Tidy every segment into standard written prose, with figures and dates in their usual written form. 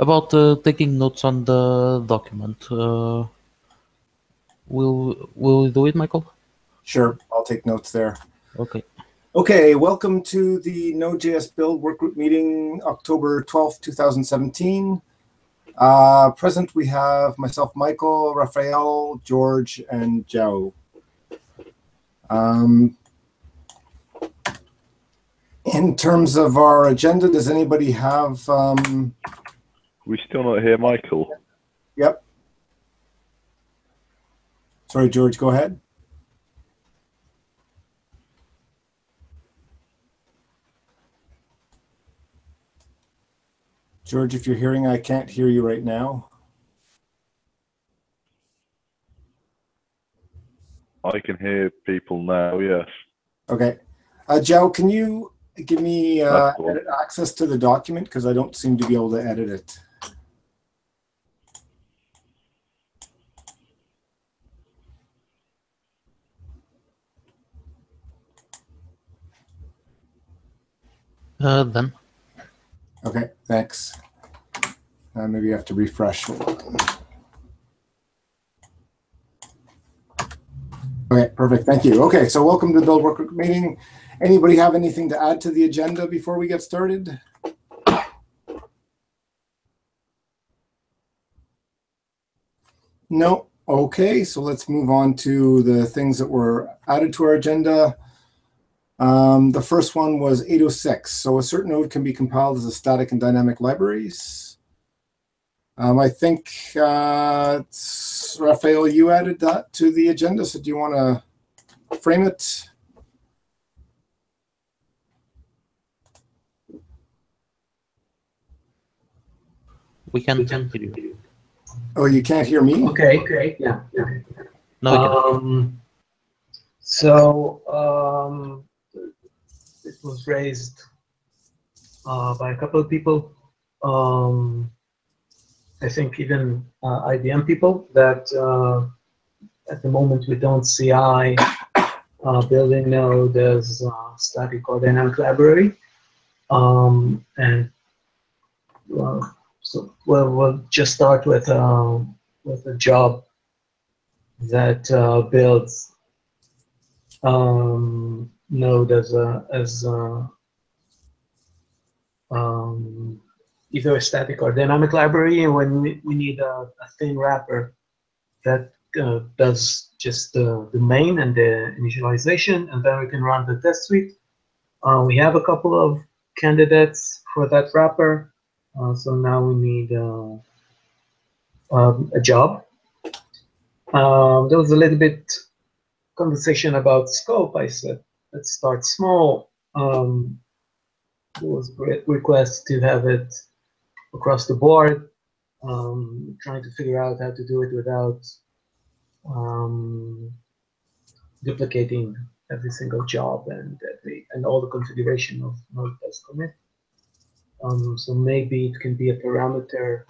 About taking notes on the document. Will you do it, Michael? Sure, I'll take notes there. Okay. Okay, welcome to the Node.js Build Workgroup meeting, October 12th, 2017. Present we have myself, Michael, Raphael, George, and Joe. In terms of our agenda, does anybody have... We still not hear Michael. Yep. Sorry, George, go ahead. George, if you're hearing, I can't hear you right now. I can hear people now, yes. Okay. Joe, can you give me edit access to the document? Because I don't seem to be able to edit it. Then. Okay, thanks. Maybe you have to refresh. Okay, perfect. Thank you. Okay, so welcome to the Build Workgroup meeting. Anybody have anything to add to the agenda before we get started? No. Okay, so let's move on to the things that were added to our agenda. The first one was 806. So a certain node can be compiled as a static and dynamic libraries. I think, Raphael, you added that to the agenda. So do you want to frame it? We can't hear you. Oh, you can't hear me? Okay, yeah. No, we can. It was raised by a couple of people. I think even IBM people that at the moment we don't CI building Node as static or dynamic library. So we'll just start with a job that builds Node as either a static or dynamic library, and when we need a thin wrapper that does just the main and the initialization, and then we can run the test suite. We have a couple of candidates for that wrapper, so now we need a job. There was a little bit conversation about scope. I said, let's start small. There was a request to have it across the board, trying to figure out how to do it without duplicating every single job and all the configuration of Node test commit. So maybe it can be a parameter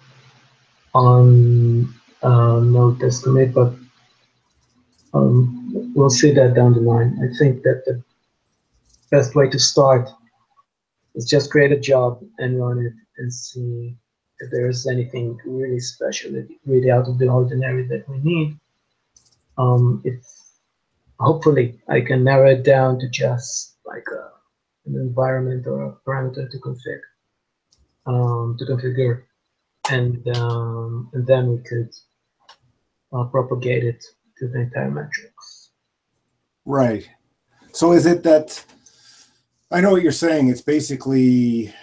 on Node test commit, but we'll see that down the line. I think that the best way to start is just create a job and run it and see if there's anything really special, really out of the ordinary that we need. If hopefully I can narrow it down to just like an environment or a parameter to configure, and then we could propagate it to the entire metrics. Right. So is it that, I know what you're saying, it's basically,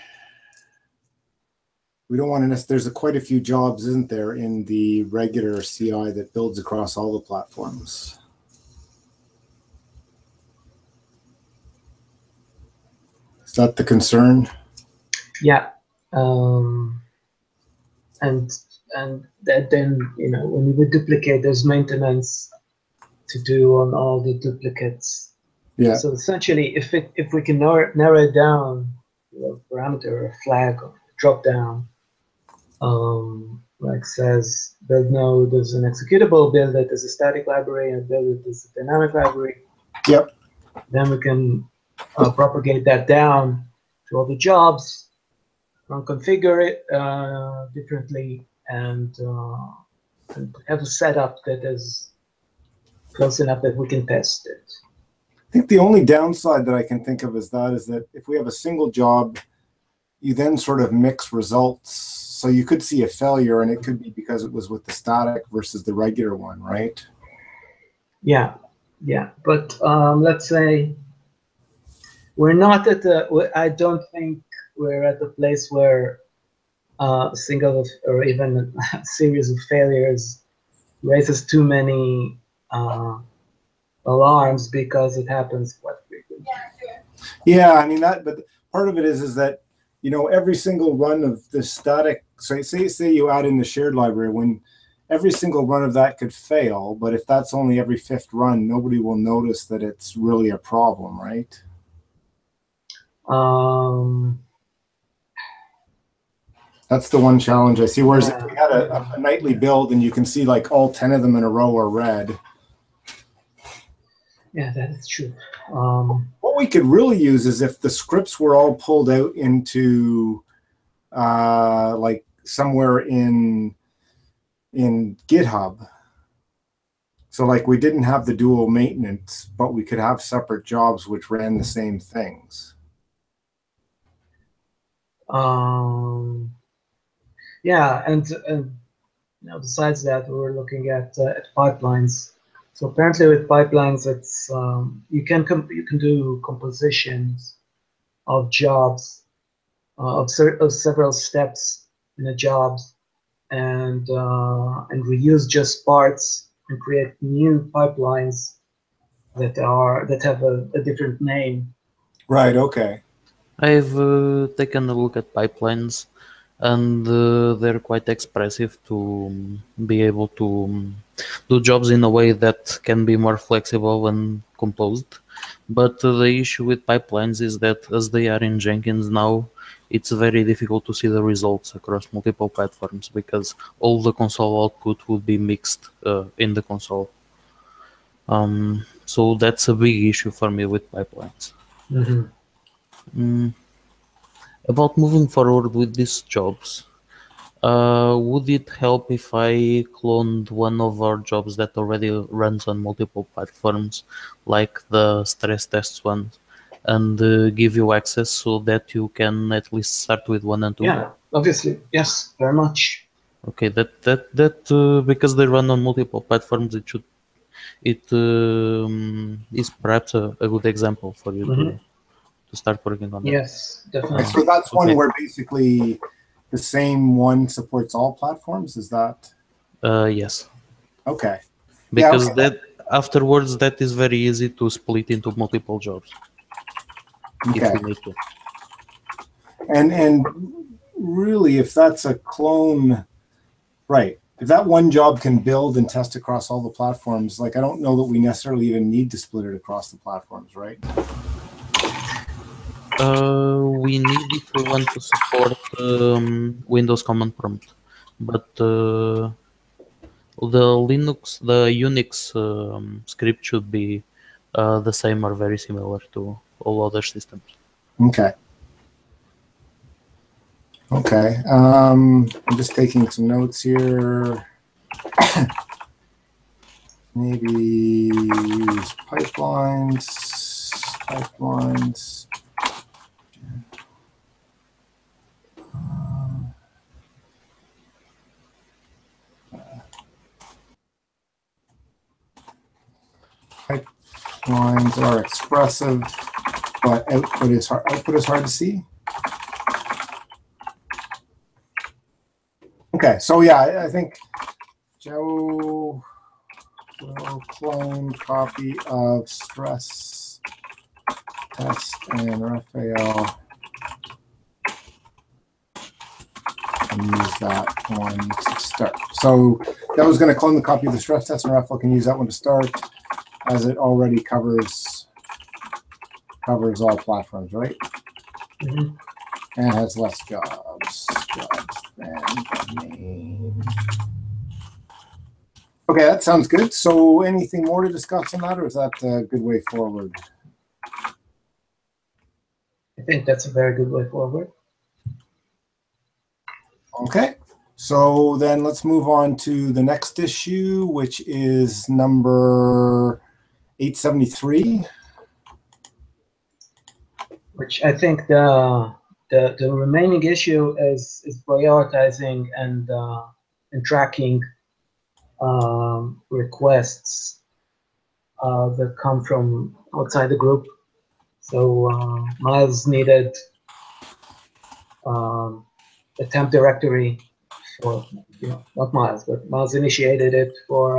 we don't want to, there's quite a few jobs, isn't there, in the regular CI that builds across all the platforms? Is that the concern? Yeah. And that then, when we would duplicate, there's maintenance to do on all the duplicates. Yeah. So essentially, if we can narrow it down, a parameter or a flag or a drop down, like says build node as an executable, build it as a static library, and build it as a dynamic library. Yep. Then we can propagate that down to all the jobs, configure it differently, and have a setup that is close enough that we can test it. I think the only downside that I can think of is that if we have a single job, you then sort of mix results. So you could see a failure, and it could be because it was with the static versus the regular one, right? Yeah, yeah. But let's say we're not at the. I don't think we're at the place where a single or even a series of failures raises too many alarms, because it happens quite frequently. Yeah, I mean but part of it is that, you know, every single run of the static, so say you add in the shared library, when every single run of that could fail, but if that's only every 5th run, nobody will notice that it's really a problem, right? That's the one challenge I see. Whereas if we had a nightly build and you can see like all 10 of them in a row are red. Yeah, that is true. What we could really use is if the scripts were all pulled out into like somewhere in GitHub. So like we didn't have the dual maintenance, but we could have separate jobs which ran the same things. Yeah, and you know, besides that, we were looking at pipelines. So apparently, with pipelines, it's you can do compositions of jobs of several steps in a job, and reuse just parts and create new pipelines that have a different name. Right. Okay. I've taken a look at pipelines, and they're quite expressive to be able to do jobs in a way that can be more flexible and composed. But the issue with pipelines is that as they are in Jenkins now, it's very difficult to see the results across multiple platforms because all the console output will be mixed in the console. So that's a big issue for me with pipelines. About moving forward with these jobs, would it help if I cloned one of our jobs that already runs on multiple platforms, like the stress tests one, and give you access so that you can at least start with 1 and 2? Yeah, obviously, yes, very much. Okay, that because they run on multiple platforms, it is perhaps a good example for you to start working on that. Yes, definitely. So that's one Okay. where basically the same one supports all platforms. Is that? Yes. Okay. Because yeah, okay. that afterwards that is very easy to split into multiple jobs if Okay. we need to. And really, if that's a clone, right? If that one job can build and test across all the platforms, like I don't know that we necessarily even need to split it across the platforms, right? We need if we want to support Windows command prompt, but the Unix script should be the same or very similar to all other systems. Okay. Okay. I'm just taking some notes here. Maybe use pipelines. Pipelines are expressive, but output is hard to see. Okay, so yeah, I think Joe will clone copy of stress test and Raphael and use that one to start. So that was going to clone the copy of the stress test, and Raphael can use that one to start, as it already covers all platforms, right? Mm-hmm. And has less jobs than the name. Okay, that sounds good. So anything more to discuss on that, or is that a good way forward? I think that's a very good way forward. Okay, so then let's move on to the next issue, which is number 873. Which I think the remaining issue is prioritizing and tracking requests that come from outside the group. So Miles needed a temp directory for, not Miles, but Miles initiated it for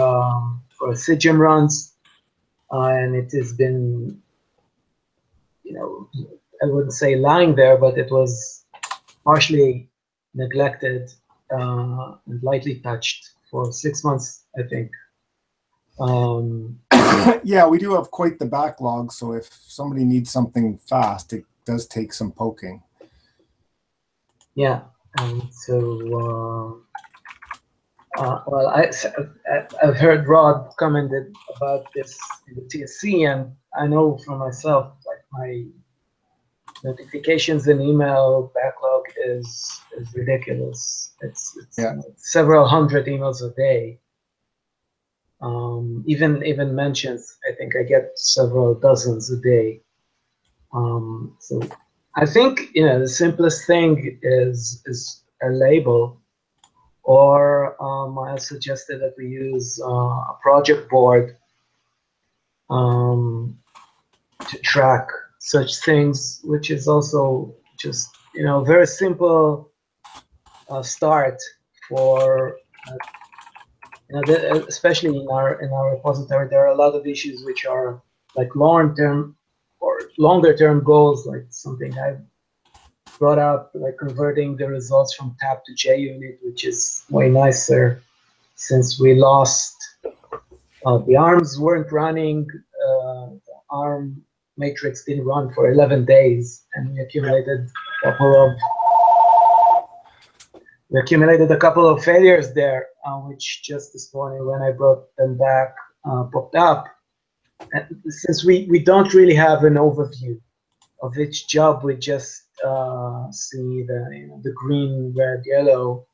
SIGIM runs, and it has been, I wouldn't say lying there, but it was partially neglected and lightly touched for 6 months, I think. Yeah, we do have quite the backlog, so if somebody needs something fast, it does take some poking. Yeah, and so, well, I've heard Rod commented about this in the TSC, and I know for myself, like my notifications and email backlog is ridiculous. It's Yeah. several hundred emails a day. Even mentions, I think I get several dozens a day. So I think the simplest thing is a label, or I suggested that we use a project board to track such things, which is also just very simple start for especially in our repository. There are a lot of issues which are like long-term or longer-term goals, like something I brought up, like converting the results from tab to JUnit, which is way nicer since we lost the arms weren't running. The arm matrix didn't run for 11 days, and we accumulated a couple of failures there, which just this morning when I brought them back popped up. And since we don't really have an overview of each job, we just see the green, red, yellow,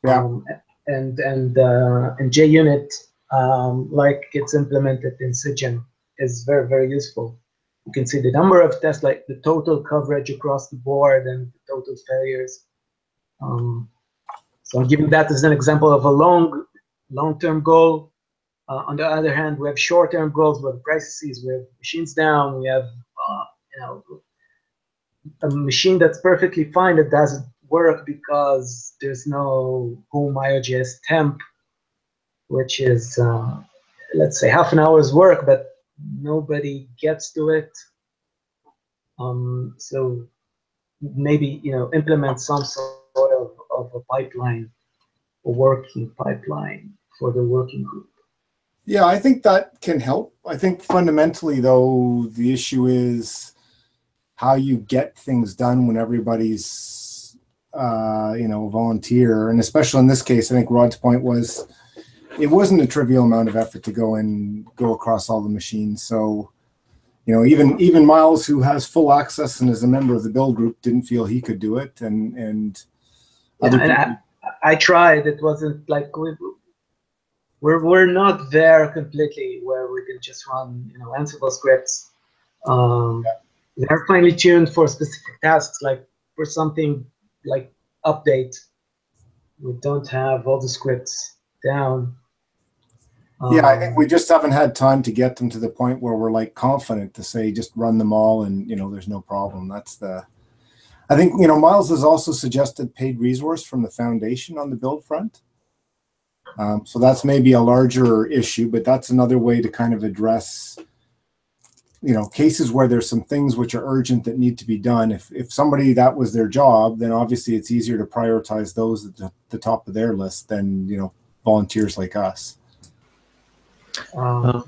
and JUnit, like it's implemented in SIGIM, is very, very useful. You can see the number of tests, like the total coverage across the board and the total failures. So giving that as an example of a long-term goal. On the other hand, we have short-term goals, we have processes, we have machines down, we have a machine that's perfectly fine that doesn't work because there's no home IOJS temp, which is, let's say, half an hour's work, but nobody gets to it. So maybe implement some sort of a pipeline, a working pipeline for the working group. Yeah, I think that can help. I think fundamentally, though, the issue is how you get things done when everybody's, volunteer. And especially in this case, I think Rod's point was it wasn't a trivial amount of effort to go across all the machines. So, even Miles, who has full access and is a member of the build group, didn't feel he could do it. And I tried. It wasn't like we're not there completely where we can just run Ansible scripts. They're finely tuned for specific tasks, like for something like update. We don't have all the scripts down. Yeah, I think we just haven't had time to get them to the point where we're like confident to say just run them all and there's no problem. I think Miles has also suggested paid resource from the foundation on the build front. So that's maybe a larger issue, but that's another way to kind of address cases where there's some things which are urgent that need to be done. If somebody that was their job, then obviously it's easier to prioritize those at the top of their list than volunteers like us. Sure.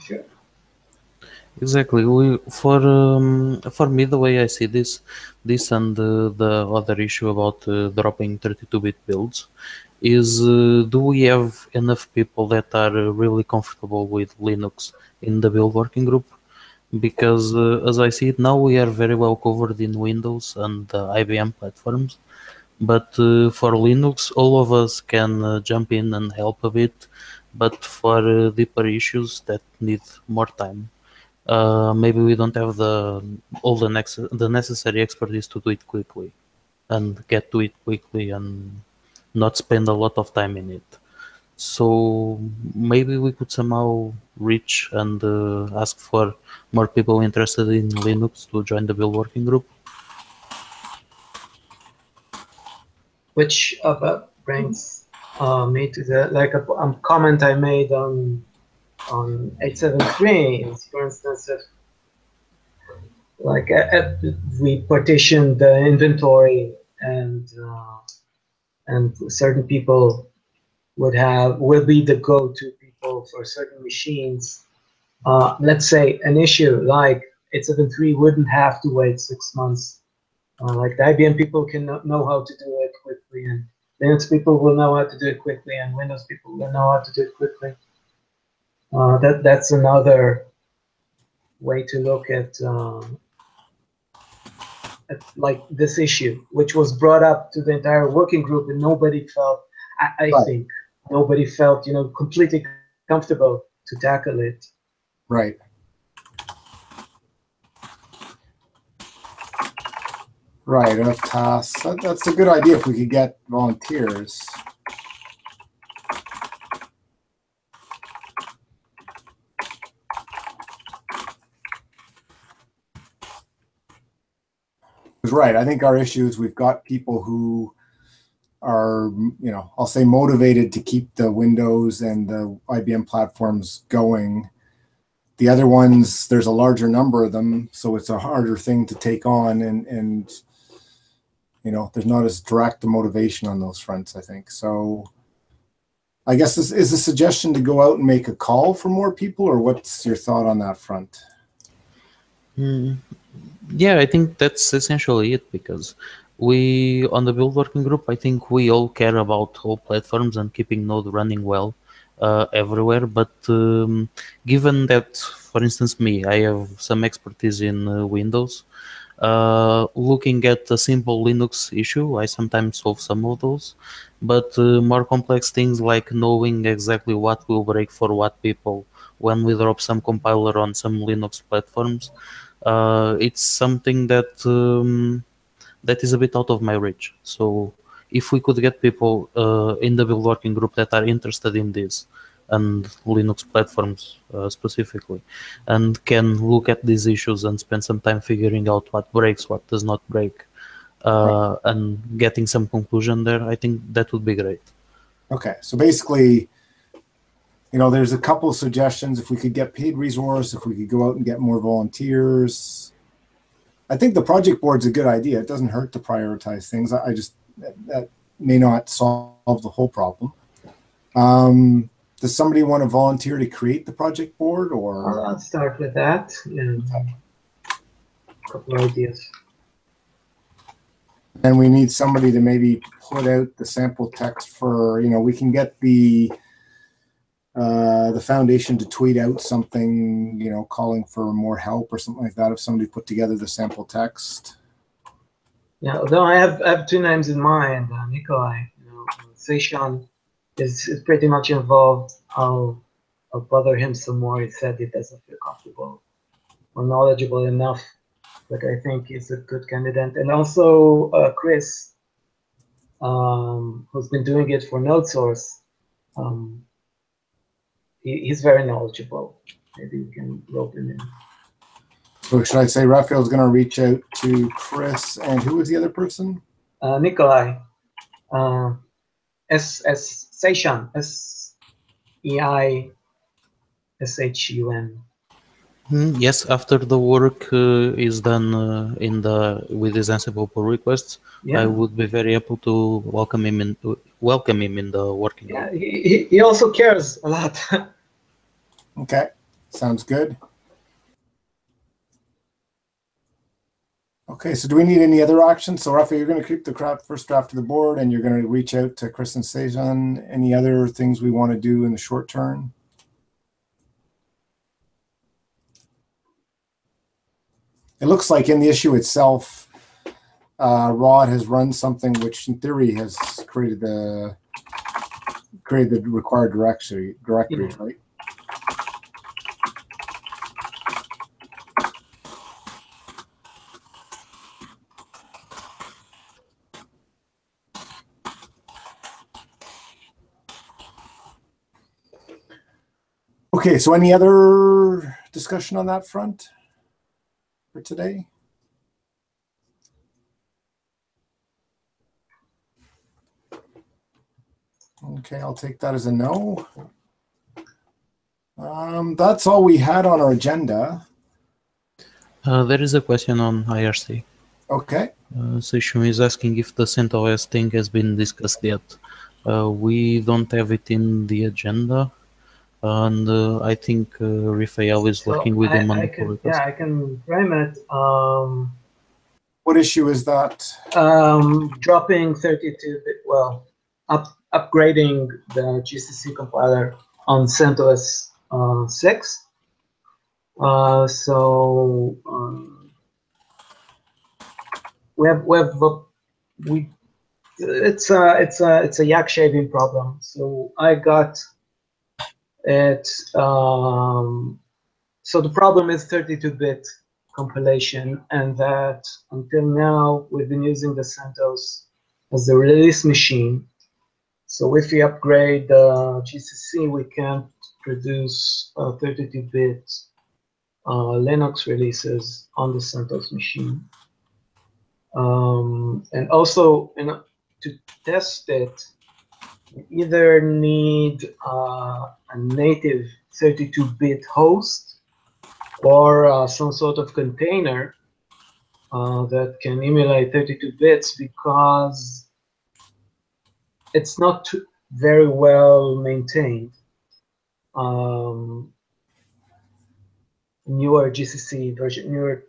Exactly. For me, the way I see this and the other issue about dropping 32-bit builds is, do we have enough people that are really comfortable with Linux in the build working group? Because as I see it now, we are very well covered in Windows and IBM platforms, But for Linux, all of us can jump in and help a bit. But for deeper issues that need more time, maybe we don't have the necessary expertise to do it quickly and get to it quickly and not spend a lot of time in it. So maybe we could somehow reach and ask for more people interested in Linux to join the build working group. Which brings me to the a comment I made on 873 is, for instance, if we partition the inventory and certain people will be the go-to people for certain machines. Let's say an issue like 873 wouldn't have to wait 6 months. Like the IBM people can know how to do it quickly, and Linux people will know how to do it quickly, and Windows people will know how to do it quickly. That's another way to look at like this issue, which was brought up to the entire working group, and nobody felt, I Right. think, nobody felt, completely comfortable to tackle it. Right. Right. Tasks. That's a good idea if we could get volunteers. Right. I think our issue is we've got people who are, I'll say motivated to keep the Windows and the IBM platforms going. The other ones, there's a larger number of them, so it's a harder thing to take on, and there's not as direct a motivation on those fronts, I think. So I guess this is a suggestion to go out and make a call for more people, or what's your thought on that front? Yeah, I think that's essentially it, because we, on the build working group, I think we all care about all platforms and keeping Node running well everywhere. But given that, for instance, I have some expertise in Windows. Looking at a simple Linux issue, I sometimes solve some of those, but more complex things like knowing exactly what will break for what people when we drop some compiler on some Linux platforms, it's something that is a bit out of my reach. So if we could get people in the build working group that are interested in this and Linux platforms specifically, and can look at these issues and spend some time figuring out what breaks, what does not break, and getting some conclusion there, I think that would be great. Okay, so basically, there's a couple of suggestions. If we could get paid resource, if we could go out and get more volunteers. I think the project board's a good idea. It doesn't hurt to prioritize things. I just, that may not solve the whole problem. Does somebody want to volunteer to create the project board, or? I'll start with that. A couple of ideas. And we need somebody to maybe put out the sample text for, we can get the foundation to tweet out something, calling for more help or something like that, if somebody put together the sample text. Yeah, although I have two names in mind. Nikolai, Seishan is pretty much involved. I'll bother him some more. He said he doesn't feel comfortable or knowledgeable enough, but I think he's a good candidate. And also Chris, who's been doing it for NodeSource. He's very knowledgeable. Maybe we can rope him in. So should I say Raphael's going to reach out to Chris, and who was the other person? Nikolai. Seishan. SEISHUN. Yes, after the work is done with his Ansible pull requests, Yeah. I would be very happy to welcome him in the working group. Yeah, he also cares a lot. Okay, sounds good. Okay, so do we need any other action? So Raphael, you're going to keep the first draft of the board, and you're going to reach out to Chris and Sejan. Any other things we want to do in the short term? It looks like in the issue itself, Rod has run something which, in theory, has created the required directories, right? Okay, so any other discussion on that front for today? Okay, I'll take that as a no. That's all we had on our agenda. There is a question on IRC. Okay. Session is asking if the CentOS thing has been discussed yet. We don't have it in the agenda, and I think Raphael is working with him on the pull request. Yeah, I can frame it. What issue is that? Dropping 32-bit, well, upgrading the GCC compiler on CentOS 6. It's a yak shaving problem. So I got it. So the problem is 32-bit compilation, and that until now we've been using the CentOS as the release machine. So if we upgrade the GCC, we can't produce 32-bit Linux releases on the CentOS machine. And also, to test it, you either need a native 32-bit host or some sort of container that can emulate 32 bits, because it's not very well maintained. Newer GCC version, newer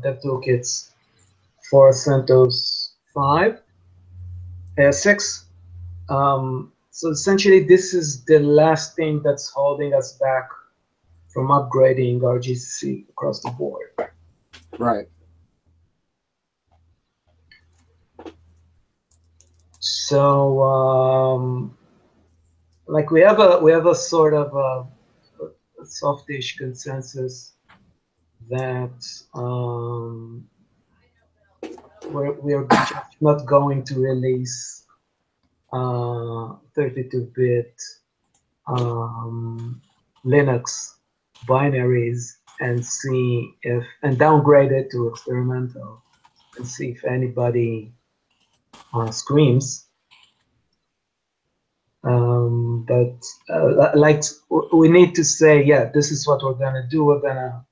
dev toolkits for CentOS 6. So essentially, this is the last thing that's holding us back from upgrading our GCC across the board. Right. So, like we have a sort of a softish consensus that we're just not going to release 32-bit Linux binaries and downgrade it to experimental and see if anybody screams. But like we need to say, yeah, this is what we're gonna do. We're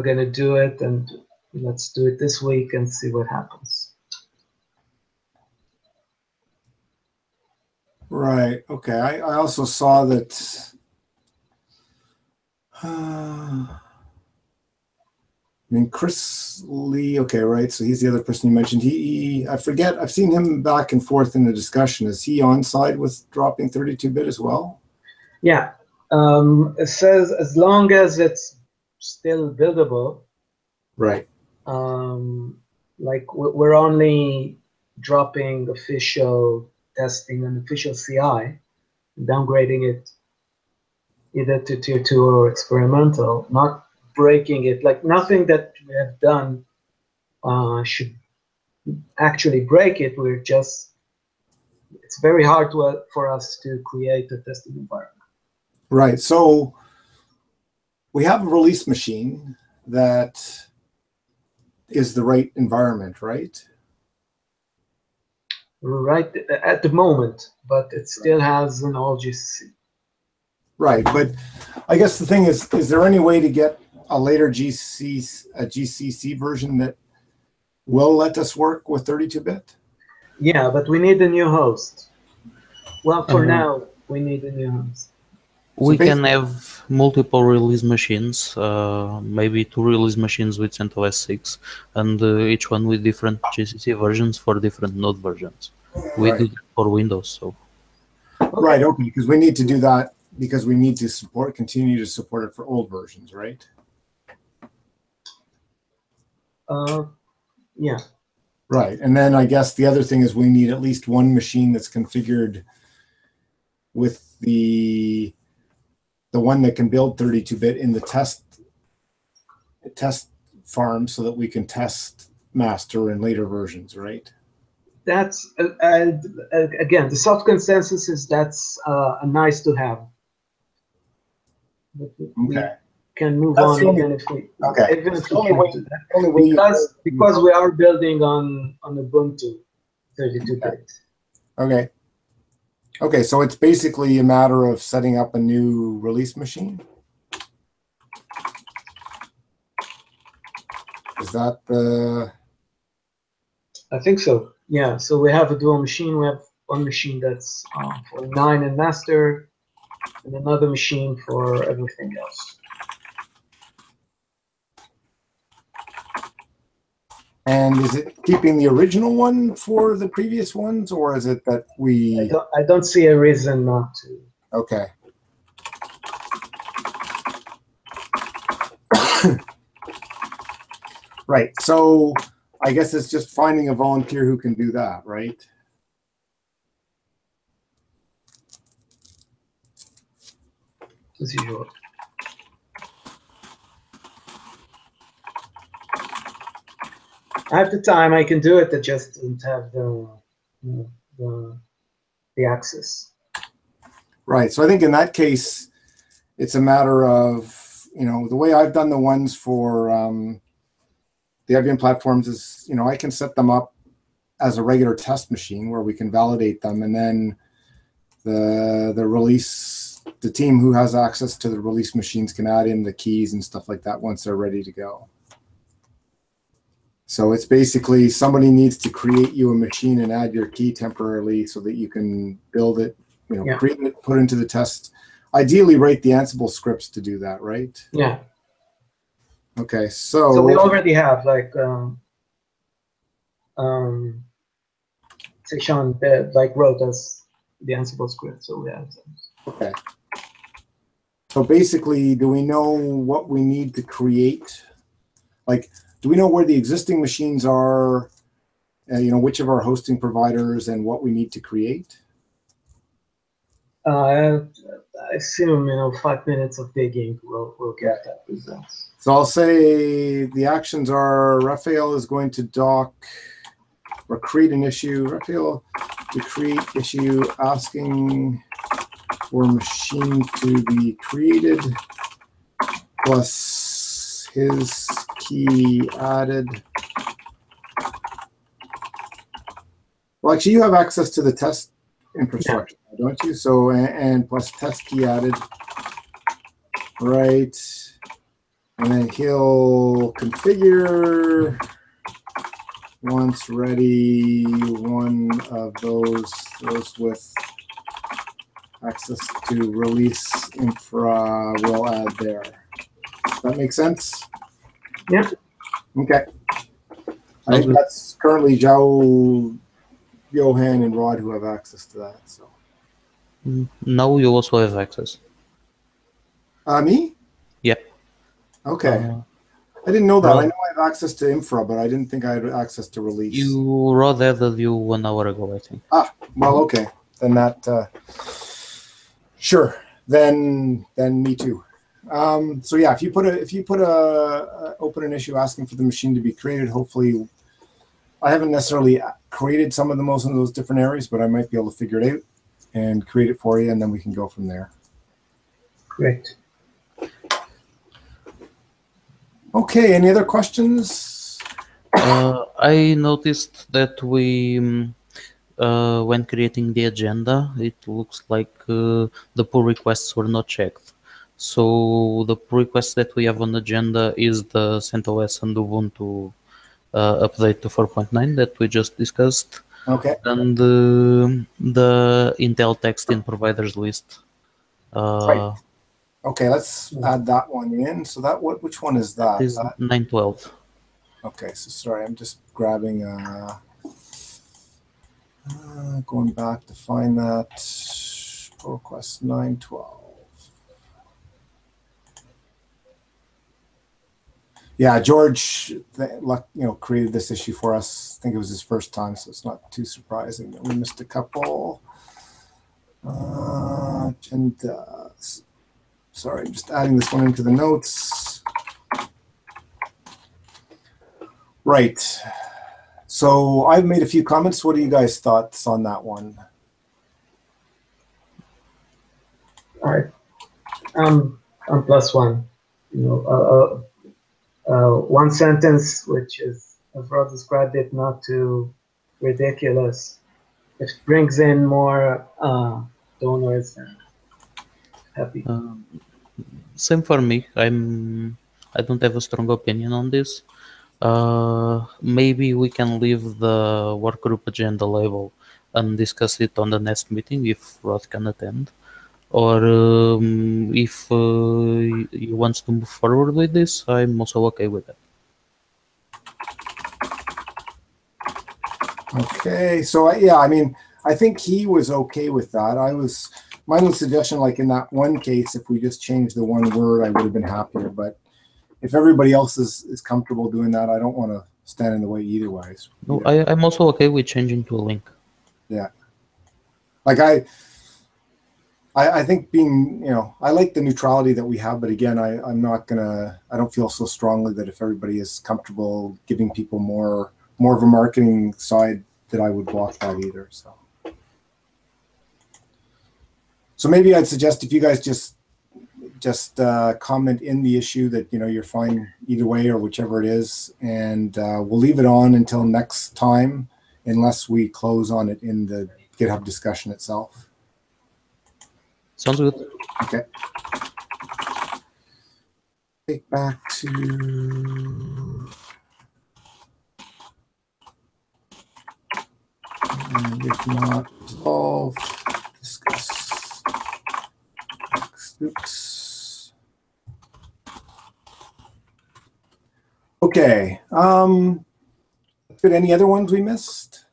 gonna do it, and let's do it this week and see what happens. Right. Okay. I also saw that. I mean, Chris Lee. Okay, right. So he's the other person you mentioned. I forget. I've seen him back and forth in the discussion. Is he on side with dropping 32-bit as well? Yeah. It says as long as it's still buildable. Right. Like we're only dropping official testing and official CI, downgrading it either to tier 2 or experimental, not breaking it. Like nothing that we have done should actually break it. It's very hard for us to create a testing environment. Right. So we have a release machine that is the right environment, right? Right at the moment, but it still has an old GCC. Right, but I guess the thing is there any way to get a later GCC version that will let us work with 32-bit? Yeah, but we need a new host. Well, for now, we need a new host. We can have multiple release machines, maybe 2 release machines with CentOS 6, and each one with different GCC versions for different Node versions. We do that for Windows, so. Right, okay, because we need to do that because we need to continue to support it for old versions, right? Yeah. Right. And then I guess the other thing is we need at least one machine that's configured with the one that can build 32-bit in the test farm so that we can test master in later versions, right? That's again, the soft consensus is that's a nice to have. But we Okay. can move That's on the only- even if we Okay. even It's if the we only can't way- do that only way because we are building on Ubuntu 32-bit. Okay. Okay, so it's basically a matter of setting up a new release machine. Is that the... I think so. Yeah. So we have a dual machine. We have one machine that's for 9 and master, and another machine for everything else. And is it keeping the original one for the previous ones, or is it that we... I don't see a reason not to. Okay. Right. So I guess it's just finding a volunteer who can do that, right? As usual. I have the time. I can do it. I just don't have the access. Right. So I think in that case, it's a matter of, the way I've done the ones for the IBM platforms is, I can set them up as a regular test machine where we can validate them, and then the release, the team who has access to the release machines can add in the keys and stuff like that once they're ready to go. So it's basically somebody needs to create you a machine and add your key temporarily so that you can build it, create it, put it into the test. Ideally, write the Ansible scripts to do that, right? Yeah. Okay, So we already have Sean wrote us the Ansible script, so we have them. Okay. So basically, do we know what we need to create? Like, do we know where the existing machines are, which of our hosting providers and what we need to create? I assume, 5 minutes of digging will get that results. So I'll say the actions are Raphael is going to doc or create an issue. Raphael to create issue asking for machine to be created plus his key added. Well, actually, you have access to the test infrastructure, don't you? So, and plus test key added, right? And then he'll configure once ready one of those with access to release infra will add there. Does that make sense? Yeah. Okay. I think that's currently Joe, Johan, and Rod who have access to that. So Now you also have access. Me? Yep. Okay. I didn't know that. Rod, I know I have access to infra, but I didn't think I had access to release. Rod added you 1 hour ago, I think. Ah, well, okay. Then that, sure. Then me too. So yeah, if you put a open an issue asking for the machine to be created, hopefully, I haven't necessarily created some of most of those different areas, but I might be able to figure it out and create it for you, and then we can go from there. Great. Okay, any other questions? I noticed that we, when creating the agenda, it looks like the pull requests were not checked. So the pull request that we have on the agenda is the CentOS and Ubuntu update to 4.9 that we just discussed. Okay. And the Intel text in providers list. Right. Okay, let's add that one in. So that which one is that? Is 912. Okay, so sorry, I'm just grabbing going back to find that pull request 912. Yeah, George, created this issue for us. I think it was his first time, so it's not too surprising that we missed a couple. Agendas. Sorry, I'm just adding this one into the notes. Right. So I've made a few comments. What are you guys' thoughts on that one? All right. I'm +1. One sentence, which is, as Rob described it, not too ridiculous. It brings in more donors and happy. Same for me. I don't have a strong opinion on this. Maybe we can leave the work group agenda label and discuss it on the next meeting if Rod can attend. Or if he wants to move forward with this, I'm also okay with that. Okay, so yeah, I mean, I think he was okay with that. Mine was suggestion, like in that one case, if we just changed the one word, I would have been happier. But if everybody else is comfortable doing that, I don't want to stand in the way either way. No, I'm also okay with changing to a link. Yeah. Like I think being, I like the neutrality that we have, but again, I don't feel so strongly that if everybody is comfortable giving people more of a marketing side, that I would block that either. So maybe I'd suggest if you guys just comment in the issue that, you're fine either way or whichever it is, and we'll leave it on until next time, unless we close on it in the GitHub discussion itself. Sounds good. Okay. Take back to and if not resolved, discuss. Oops. Okay. Good. Any other ones we missed?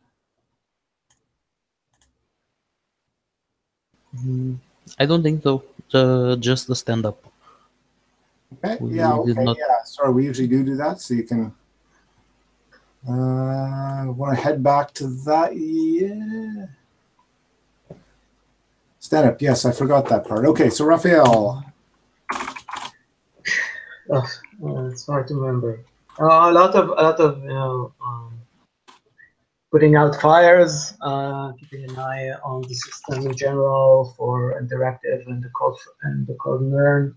I don't think so. Just the stand-up. Okay. We Yeah. did Okay. not. Yeah. Sorry, we usually do that, so you can. Want to head back to that? Yeah. Stand up. Yes, I forgot that part. Okay. So Raphael. It's hard to remember. A lot of putting out fires, keeping an eye on the system in general for interactive and the code learn.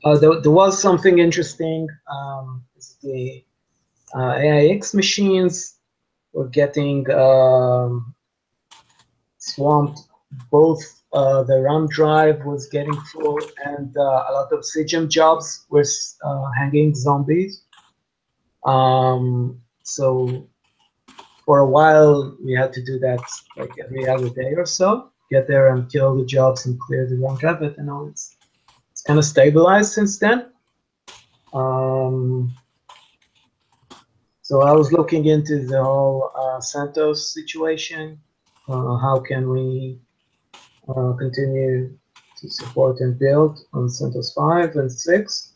There was something interesting. The AIX machines were getting swamped. Both the RAM drive was getting full, and a lot of CGEM jobs were hanging zombies. So for a while, we had to do that like every other day or so. Get there and kill the jobs and clear the RAM drive. But it's kind of stabilized since then. So I was looking into the whole CentOS situation. How can we continue to support and build on CentOS 5 and 6?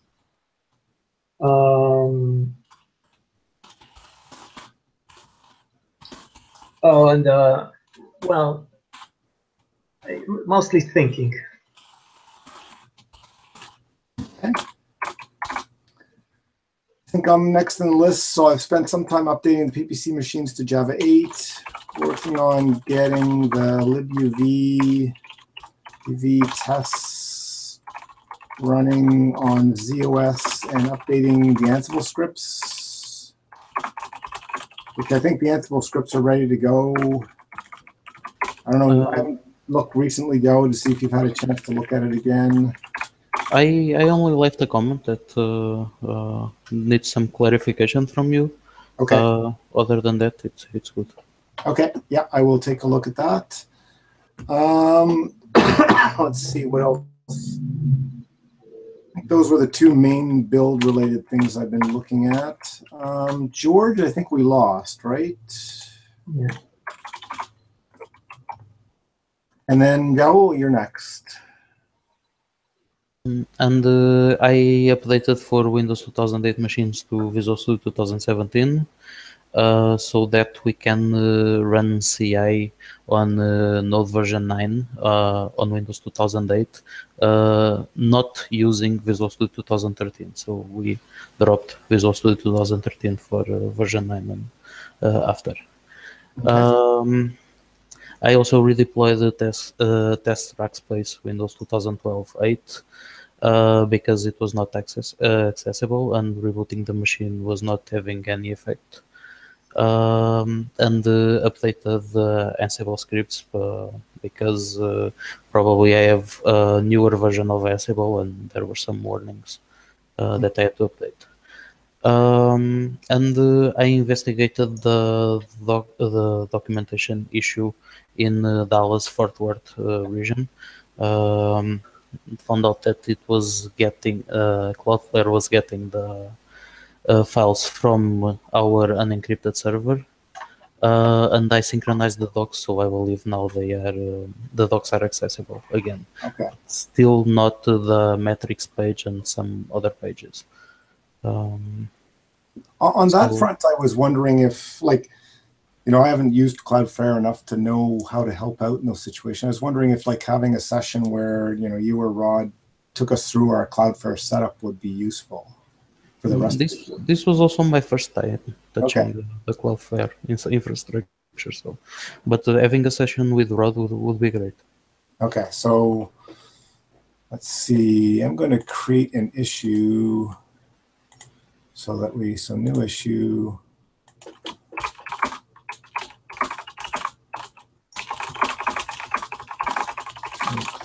Well, mostly thinking. Okay. I think I'm next on the list. So I've spent some time updating the PPC machines to Java 8, working on getting the libuv tests running on ZOS and updating the Ansible scripts, which I think the Ansible scripts are ready to go. I don't know. I haven't looked recently, Joe, to see if you've had a chance to look at it again. I only left a comment that needs some clarification from you. Okay. Other than that, it's good. Okay. Yeah, I will take a look at that. Let's see what else. I think those were the two main build-related things I've been looking at. George, I think we lost, right? Yeah. And then Raul, you're next. And I updated for Windows 2008 machines to Visual Studio 2017 so that we can run CI on Node version 9 on Windows 2008, not using Visual Studio 2013. So we dropped Visual Studio 2013 for version 9 and after. Okay. I also redeployed the test Rackspace Windows 2012 8 because it was not accessible and rebooting the machine was not having any effect. And updated the Ansible scripts because probably I have a newer version of Ansible and there were some warnings that I had to update. And I investigated the documentation issue in Dallas Fort Worth region. Um, Found out that it was getting Cloudflare was getting the files from our unencrypted server, and I synchronized the docs, so I believe now the docs are accessible again. Okay. Still not to the metrics page and some other pages. On that So- front, I was wondering if, like, I haven't used Cloudflare enough to know how to help out in those situations. I was wondering if, like, having a session where, you or Rod took us through our Cloudflare setup would be useful for the rest of the This was also my first time touching Okay. the Cloudflare infrastructure. So, but having a session with Rod would be great. Okay, so let's see. I'm going to create an issue so new issue.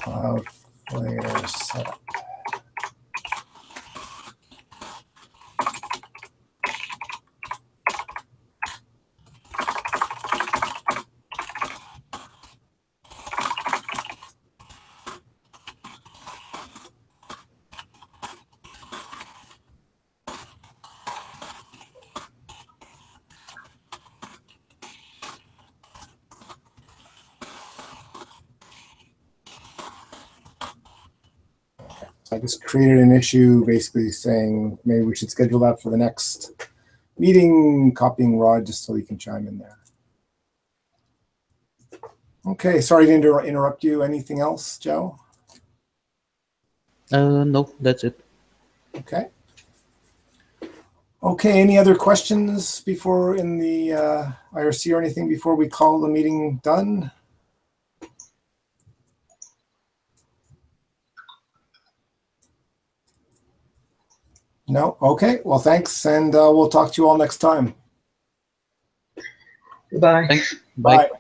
Cloudflare setup. So I just created an issue basically saying maybe we should schedule that for the next meeting, copying Rod just so he can chime in there. Okay, sorry to interrupt you. Anything else, Joe? No, that's it. Okay. Okay, any other questions before in the IRC or anything before we call the meeting done? No? Okay, well, thanks, and we'll talk to you all next time. Goodbye. Thanks. Bye. Bye.